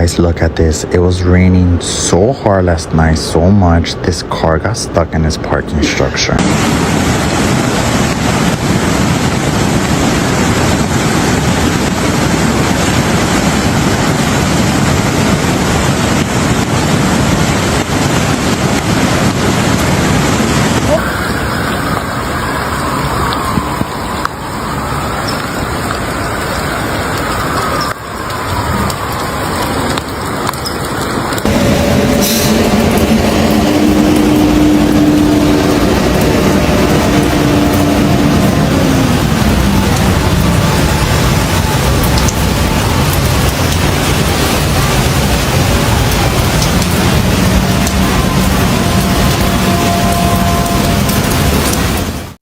Guys, look at this. It was raining so hard last night, so much, this car got stuck in its parking structure.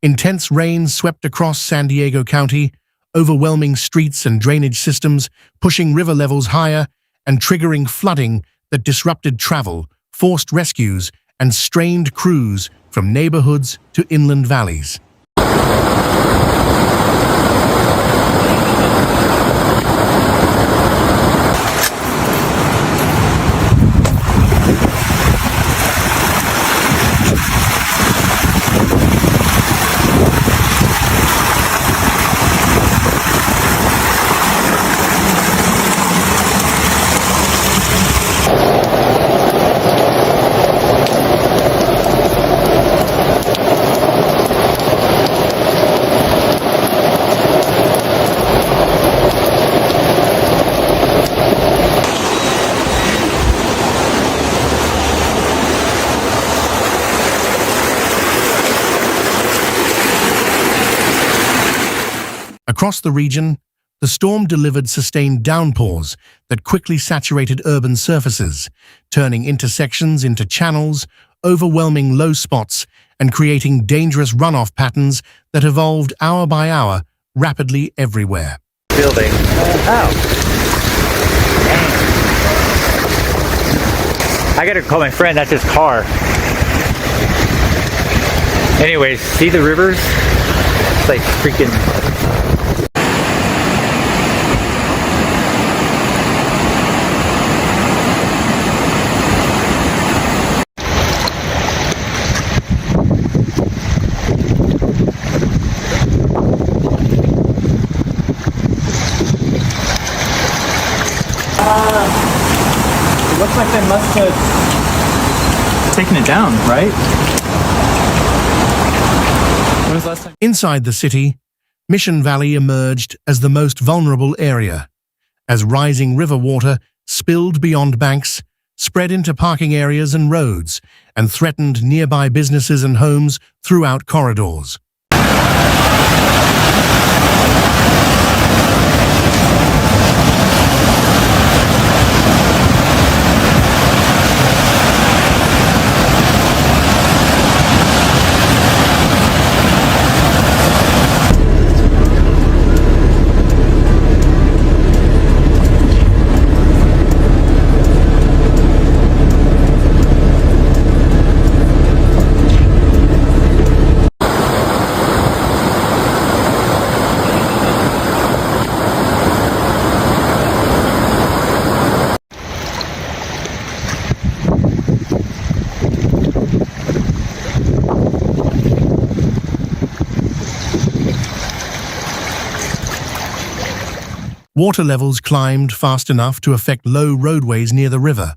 Intense rain swept across San Diego County, overwhelming streets and drainage systems, pushing river levels higher and triggering flooding that disrupted travel, forced rescues, and strained crews from neighborhoods to inland valleys. Across the region, the storm delivered sustained downpours that quickly saturated urban surfaces, turning intersections into channels, overwhelming low spots, and creating dangerous runoff patterns that evolved hour by hour, rapidly everywhere. Building. Oh. Dang. I gotta call my friend, that's his car. Anyways, see the rivers? It's like freaking... It looks like they must have taken it down, right? When was the last time? Inside the city, Mission Valley emerged as the most vulnerable area, as rising river water spilled beyond banks, spread into parking areas and roads, and threatened nearby businesses and homes throughout corridors. Water levels climbed fast enough to affect low roadways near the river,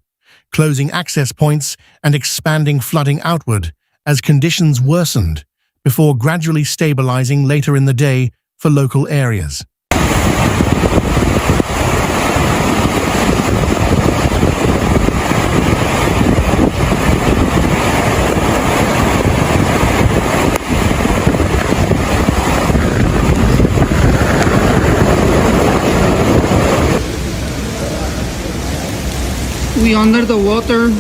closing access points and expanding flooding outward as conditions worsened, before gradually stabilizing later in the day for local areas. We under the water.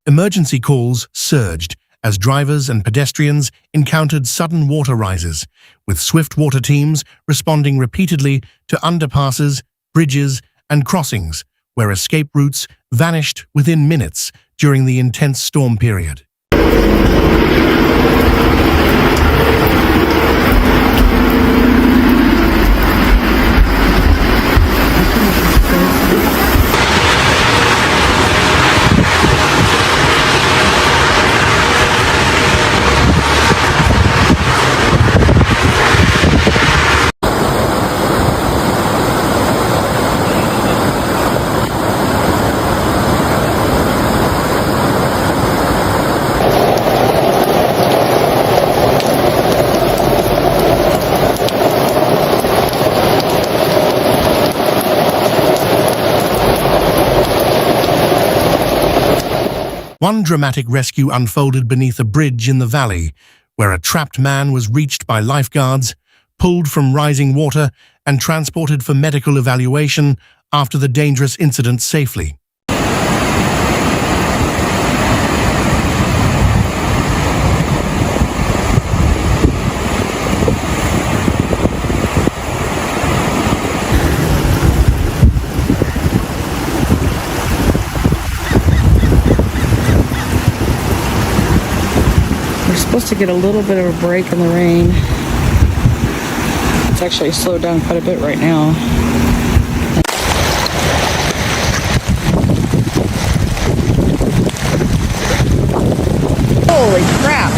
Emergency calls surged as drivers and pedestrians encountered sudden water rises, with swift water teams responding repeatedly to underpasses, bridges, and crossings, where escape routes vanished within minutes during the intense storm period. One dramatic rescue unfolded beneath a bridge in the valley, where a trapped man was reached by lifeguards, pulled from rising water, and transported for medical evaluation after the dangerous incident safely. We're supposed to get a little bit of a break in the rain. It's actually slowed down quite a bit right now. Holy crap!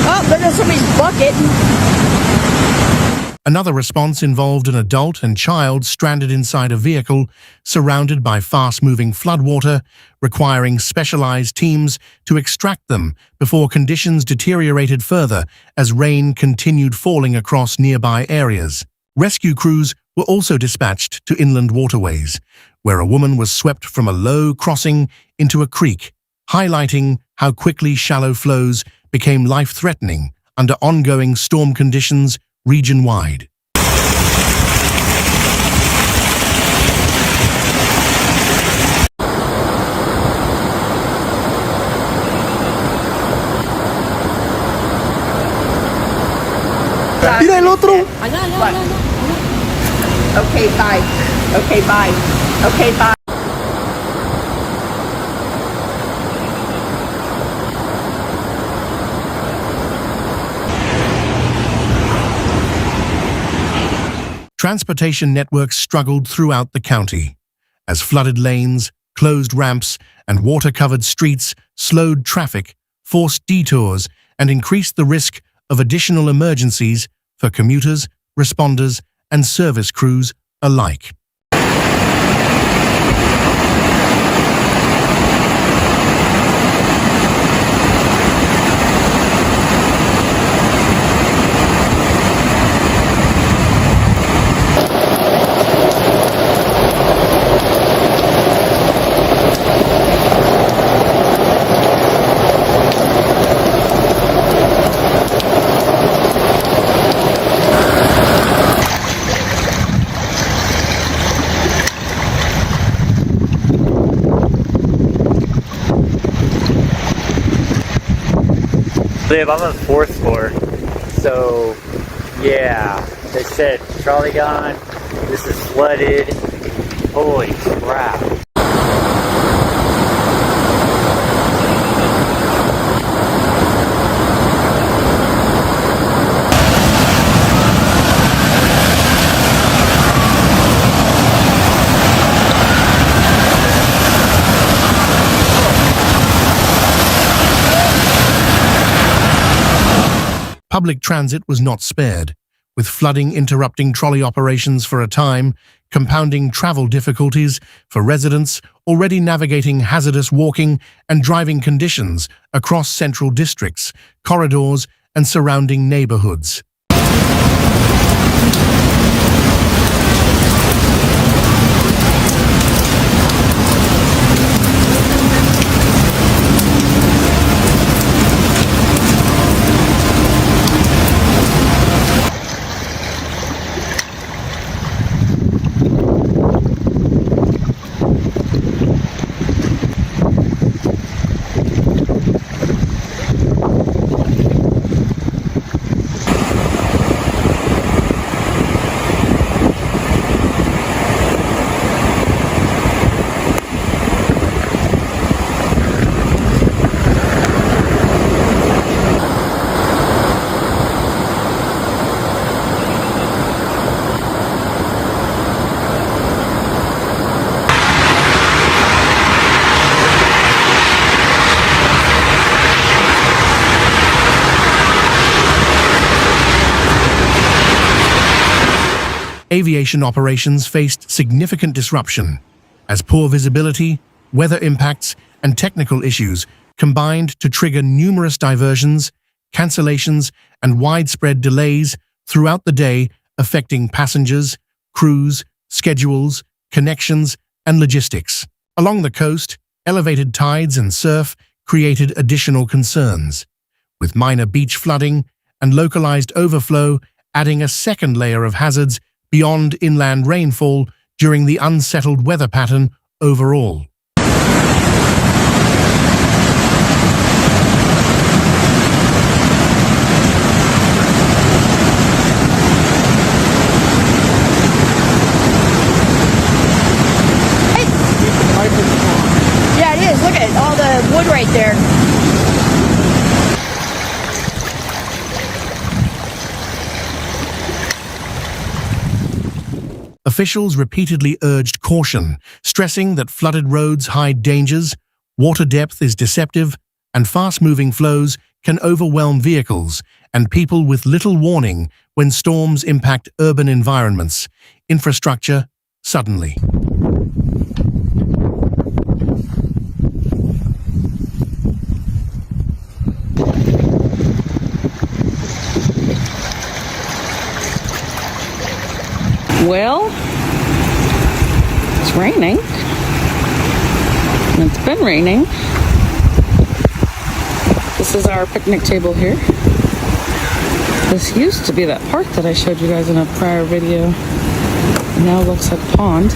Oh, there's somebody's bucket. Another response involved an adult and child stranded inside a vehicle surrounded by fast-moving floodwater, requiring specialized teams to extract them before conditions deteriorated further as rain continued falling across nearby areas. Rescue crews were also dispatched to inland waterways, where a woman was swept from a low crossing into a creek, highlighting how quickly shallow flows became life-threatening under ongoing storm conditions region-wide. Mira el otro. Okay, bye. Okay, bye. Okay, bye. Transportation networks struggled throughout the county, as flooded lanes, closed ramps, and water-covered streets slowed traffic, forced detours, and increased the risk of additional emergencies for commuters, responders, and service crews alike. Live on the 4th floor, so yeah, they said trolley gone, this is flooded, holy crap. Public transit was not spared, with flooding interrupting trolley operations for a time, compounding travel difficulties for residents already navigating hazardous walking and driving conditions across central districts, corridors, and surrounding neighborhoods. aviation operations faced significant disruption as poor visibility, weather impacts, and technical issues combined to trigger numerous diversions, cancellations, and widespread delays throughout the day, affecting passengers, crews, schedules, connections, and logistics. Along the coast, elevated tides and surf created additional concerns, with minor beach flooding and localized overflow adding a second layer of hazards beyond inland rainfall during the unsettled weather pattern overall. Yeah, it is. Look at all the wood right there. Officials repeatedly urged caution, stressing that flooded roads hide dangers, water depth is deceptive, and fast-moving flows can overwhelm vehicles and people with little warning when storms impact urban environments, infrastructure, suddenly. Well, it's raining. And it's been raining. This is our picnic table here. This used to be that park that I showed you guys in a prior video. Now it looks like a pond.